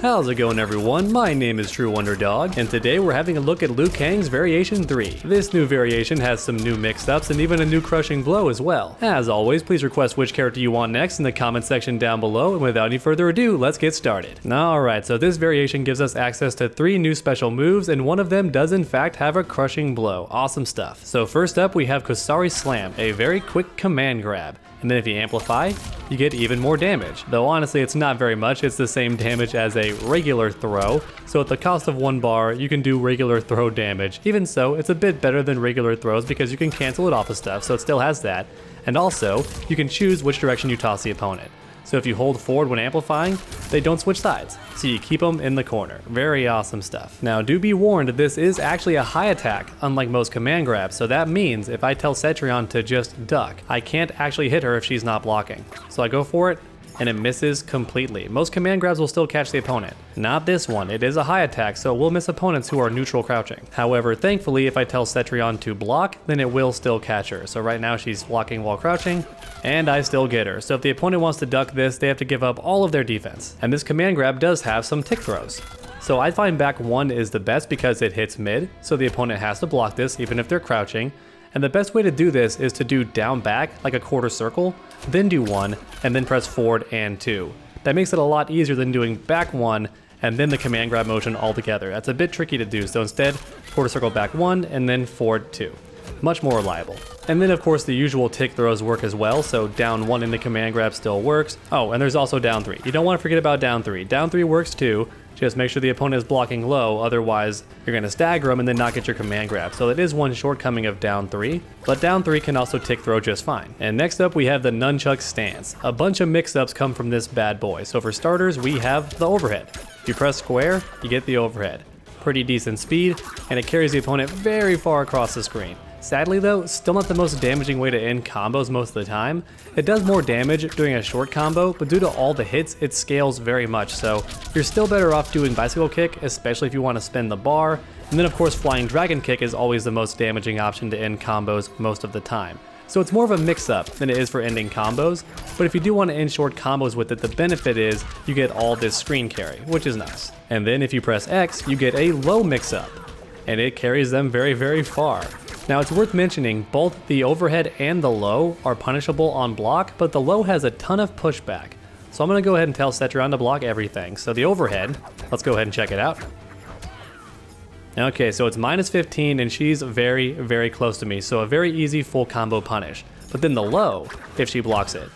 How's it going, everyone? My name is True Wonder Dog, and today we're having a look at Liu Kang's Variation 3. This new variation has some new mix-ups and even a new crushing blow as well. As always, please request which character you want next in the comment section down below, and without any further ado, let's get started. Alright, so this variation gives us access to 3 new special moves, and one of them does in fact have a crushing blow. Awesome stuff. So first up, we have Kesari Slam, a very quick command grab. And then if you amplify, you get even more damage. Though honestly, it's not very much, it's the same damage as a regular throw. So at the cost of 1 bar, you can do regular throw damage. Even so, it's a bit better than regular throws because you can cancel it off of stuff, so it still has that. And also, you can choose which direction you toss the opponent. So if you hold forward when amplifying, they don't switch sides. So you keep them in the corner. Very awesome stuff. Now do be warned, this is actually a high attack, unlike most command grabs. So that means if I tell Cetrion to just duck, I can't actually hit her if she's not blocking. So I go for it, and it misses completely. Most command grabs will still catch the opponent. Not this one, it is a high attack, so it will miss opponents who are neutral crouching. However, thankfully, if I tell Cetrion to block, then it will still catch her. So right now she's blocking while crouching, and I still get her. So if the opponent wants to duck this, they have to give up all of their defense. And this command grab does have some tick throws. So I find back 1 is the best because it hits mid, so the opponent has to block this even if they're crouching. And the best way to do this is to do down back, like a quarter circle, then do 1, and then press forward and 2. That makes it a lot easier than doing back 1, and then the command grab motion all together. That's a bit tricky to do, so instead, quarter circle back 1, and then forward 2. Much more reliable. And then of course the usual tick throws work as well, so down 1 in the command grab still works. Oh, and there's also down 3. You don't want to forget about down 3. Down 3 works too. Just make sure the opponent is blocking low, otherwise you're going to stagger them and then not get your command grab. So that is one shortcoming of down 3, but down 3 can also tick throw just fine. And next up we have the Nunchuck Stance. A bunch of mix-ups come from this bad boy. So for starters, we have the overhead. If you press square, you get the overhead. Pretty decent speed, and it carries the opponent very far across the screen. Sadly though, still not the most damaging way to end combos most of the time. It does more damage doing a short combo, but due to all the hits, it scales very much, so you're still better off doing bicycle kick, especially if you want to spin the bar. And then of course flying dragon kick is always the most damaging option to end combos most of the time. So it's more of a mix-up than it is for ending combos, but if you do want to end short combos with it, the benefit is you get all this screen carry, which is nice. And then if you press X, you get a low mix-up, and it carries them very, very far. Now it's worth mentioning, both the overhead and the low are punishable on block, but the low has a ton of pushback. So I'm going to go ahead and tell Cetrion to block everything. So the overhead, let's go ahead and check it out. Okay, so it's minus 15 and she's very, very close to me, so a very easy full combo punish. But then the low, if she blocks it,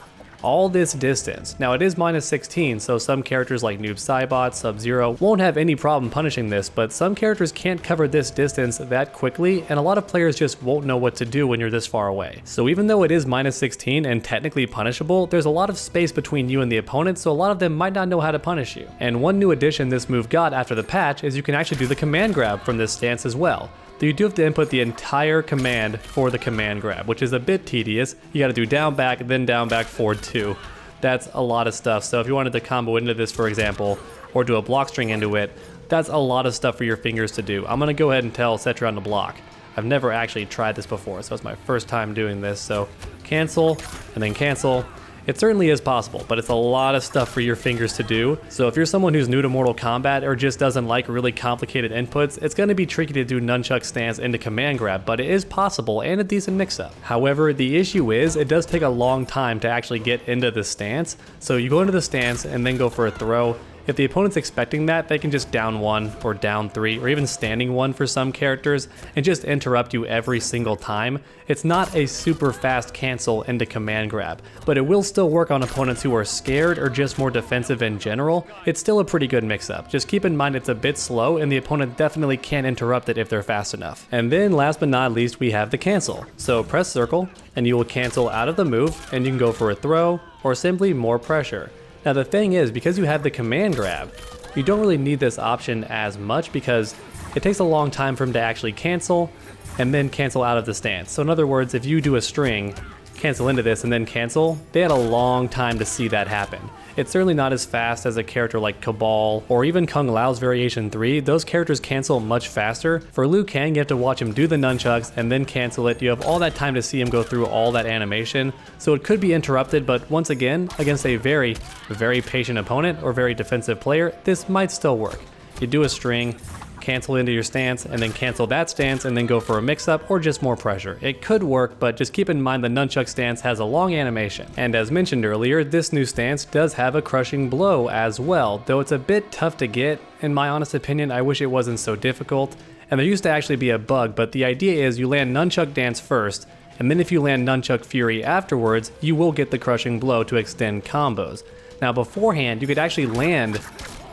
all this distance. Now it is minus 16, so some characters like Noob Saibot, Sub-Zero won't have any problem punishing this, but some characters can't cover this distance that quickly, and a lot of players just won't know what to do when you're this far away. So even though it is minus 16 and technically punishable, there's a lot of space between you and the opponent, so a lot of them might not know how to punish you. And one new addition this move got after the patch is you can actually do the command grab from this stance as well. Though you do have to input the entire command for the command grab, which is a bit tedious. You gotta do down back, then down back forward 2. That's a lot of stuff. So if you wanted to combo into this, for example, or do a block string into it, that's a lot of stuff for your fingers to do. I'm gonna go ahead and tell Cetrion to block. I've never actually tried this before, so it's my first time doing this. So cancel, and then cancel. It certainly is possible, but it's a lot of stuff for your fingers to do. So if you're someone who's new to Mortal Kombat or just doesn't like really complicated inputs, it's going to be tricky to do Nunchuck Stance into command grab, but it is possible and a decent mix-up. However, the issue is it does take a long time to actually get into the stance. So you go into the stance and then go for a throw. If the opponent's expecting that, they can just down 1 or down 3 or even standing 1 for some characters and just interrupt you every single time. It's not a super fast cancel into command grab, but it will still work on opponents who are scared or just more defensive in general. It's still a pretty good mix-up. Just keep in mind it's a bit slow and the opponent definitely can't interrupt it if they're fast enough. And then last but not least, we have the cancel. So press circle and you will cancel out of the move and you can go for a throw or simply more pressure. Now the thing is, because you have the command grab, you don't really need this option as much because it takes a long time for him to actually cancel and then cancel out of the stance. So in other words, if you do a string cancel into this and then cancel, they had a long time to see that happen. It's certainly not as fast as a character like Cabal or even Kung Lao's Variation 3. Those characters cancel much faster. For Liu Kang, you have to watch him do the nunchucks and then cancel it. You have all that time to see him go through all that animation, so it could be interrupted, but once again, against a very, very patient opponent or very defensive player, this might still work. You do a string, cancel into your stance, and then cancel that stance and then go for a mix-up or just more pressure. It could work, but just keep in mind the Nunchuck Stance has a long animation. And as mentioned earlier, this new stance does have a crushing blow as well, though it's a bit tough to get. In my honest opinion, I wish it wasn't so difficult. And there used to actually be a bug, but the idea is you land Nunchuck Dance first, and then if you land Nunchuck Fury afterwards, you will get the crushing blow to extend combos. Now beforehand, you could actually land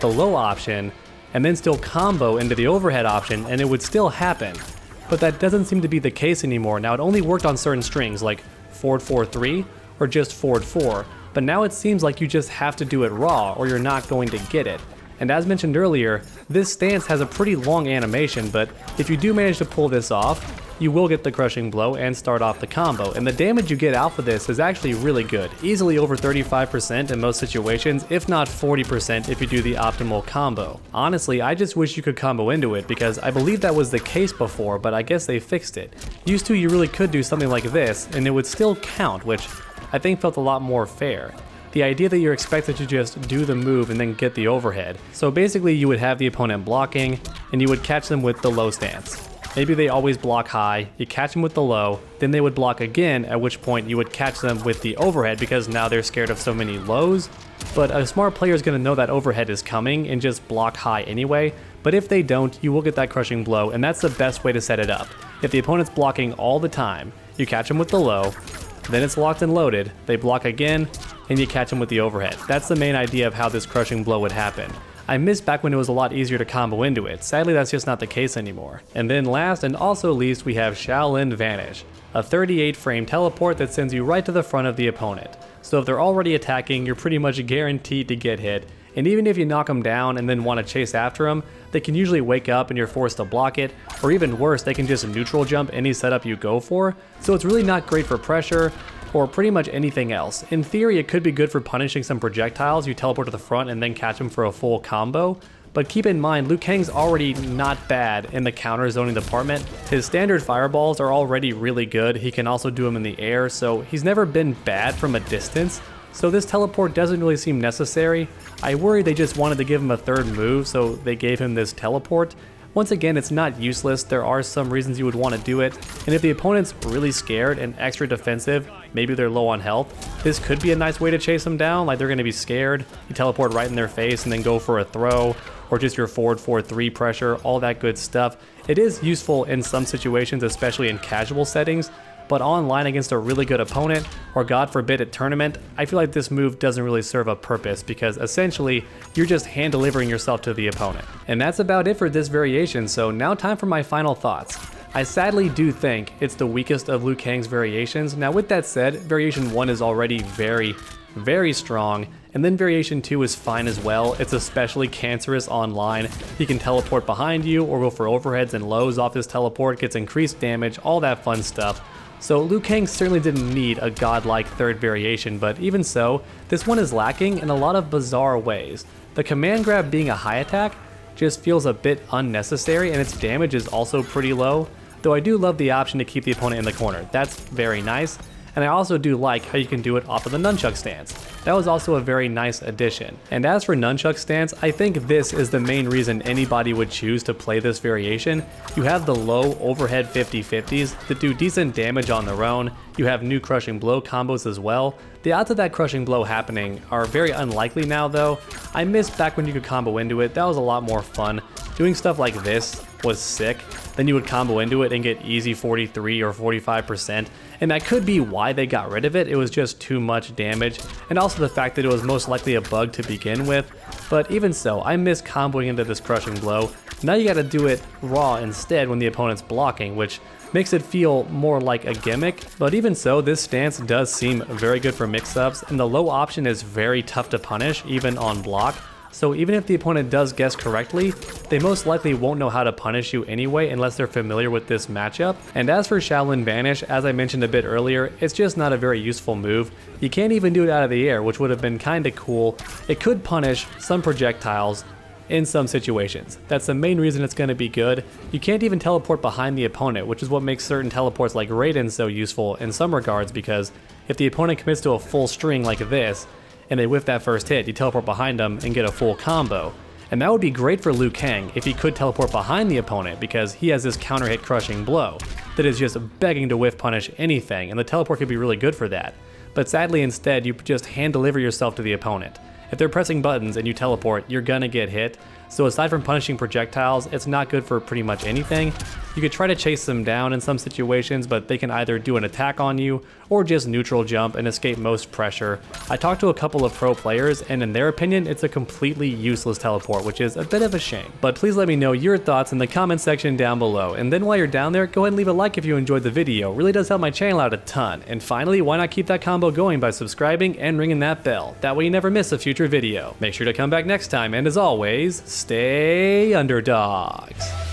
the low option and then still combo into the overhead option and it would still happen. But that doesn't seem to be the case anymore. Now it only worked on certain strings like forward 4-3 or just forward 4, but now it seems like you just have to do it raw or you're not going to get it. And as mentioned earlier, this stance has a pretty long animation, but if you do manage to pull this off, you will get the crushing blow and start off the combo. And the damage you get out of this is actually really good, easily over 35% in most situations, if not 40% if you do the optimal combo. Honestly, I just wish you could combo into it because I believe that was the case before, but I guess they fixed it. Used to, you really could do something like this and it would still count, which I think felt a lot more fair. The idea that you're expected to just do the move and then get the overhead. So basically you would have the opponent blocking and you would catch them with the low stance. Maybe they always block high, you catch them with the low, then they would block again, at which point you would catch them with the overhead because now they're scared of so many lows. But a smart player is going to know that overhead is coming and just block high anyway. But if they don't, you will get that crushing blow, and that's the best way to set it up. If the opponent's blocking all the time, you catch them with the low, then it's locked and loaded, they block again, and you catch them with the overhead. That's the main idea of how this crushing blow would happen. I miss back when it was a lot easier to combo into it. Sadly, that's just not the case anymore. And then last and also least, we have Shaolin Vanish, a 38 frame teleport that sends you right to the front of the opponent. So if they're already attacking, you're pretty much guaranteed to get hit. And even if you knock them down and then want to chase after them, they can usually wake up and you're forced to block it, or even worse, they can just neutral jump any setup you go for. So it's really not great for pressure, or pretty much anything else. In theory, it could be good for punishing some projectiles. You teleport to the front and then catch them for a full combo. But keep in mind, Liu Kang's already not bad in the counter zoning department. His standard fireballs are already really good. He can also do them in the air, so he's never been bad from a distance. So this teleport doesn't really seem necessary. I worry they just wanted to give him a third move, so they gave him this teleport. Once again, it's not useless. There are some reasons you would want to do it, and if the opponent's really scared and extra defensive, maybe they're low on health, this could be a nice way to chase them down. Like, they're going to be scared, you teleport right in their face and then go for a throw, or just your forward 4-3 pressure, all that good stuff. It is useful in some situations, especially in casual settings, but online against a really good opponent, or God forbid at tournament, I feel like this move doesn't really serve a purpose because essentially you're just hand delivering yourself to the opponent. And that's about it for this variation, so now time for my final thoughts. I sadly do think it's the weakest of Liu Kang's variations. Now with that said, variation 1 is already very, very strong, and then variation 2 is fine as well. It's especially cancerous online. He can teleport behind you or go for overheads and lows off his teleport, gets increased damage, all that fun stuff. So Liu Kang certainly didn't need a godlike third variation, but even so, this one is lacking in a lot of bizarre ways. The command grab being a high attack just feels a bit unnecessary, and its damage is also pretty low, though I do love the option to keep the opponent in the corner. That's very nice. And I also do like how you can do it off of the Nunchuck Stance. That was also a very nice addition. And as for Nunchuck Stance, I think this is the main reason anybody would choose to play this variation. You have the low overhead 50-50s that do decent damage on their own. You have new crushing blow combos as well. The odds of that crushing blow happening are very unlikely now though. I miss back when you could combo into it. That was a lot more fun. Doing stuff like this was sick. Then you would combo into it and get easy 43 or 45%, and that could be why they got rid of it. It was just too much damage, and also the fact that it was most likely a bug to begin with. But even so, I miss comboing into this crushing blow. Now you gotta do it raw instead when the opponent's blocking, which makes it feel more like a gimmick. But even so, this stance does seem very good for mix-ups, and the low option is very tough to punish, even on block. so even if the opponent does guess correctly, they most likely won't know how to punish you anyway unless they're familiar with this matchup. And as for Shaolin Vanish, as I mentioned a bit earlier, it's just not a very useful move. You can't even do it out of the air, which would have been kinda cool. It could punish some projectiles in some situations. That's the main reason it's going to be good. You can't even teleport behind the opponent, which is what makes certain teleports like Raiden so useful in some regards, because if the opponent commits to a full string like this, and they whiff that first hit, you teleport behind them and get a full combo. And that would be great for Liu Kang if he could teleport behind the opponent, because he has this counter hit crushing blow that is just begging to whiff punish anything, and the teleport could be really good for that. But sadly instead, you just hand deliver yourself to the opponent. If they're pressing buttons and you teleport, you're gonna get hit. So aside from punishing projectiles, it's not good for pretty much anything. You could try to chase them down in some situations, but they can either do an attack on you or just neutral jump and escape most pressure. I talked to a couple of pro players, and in their opinion, it's a completely useless teleport, which is a bit of a shame. But please let me know your thoughts in the comment section down below. And then while you're down there, go ahead and leave a like if you enjoyed the video. It really does help my channel out a ton. And finally, why not keep that combo going by subscribing and ringing that bell? That way you never miss a future video. Make sure to come back next time, and as always, stay underdogs.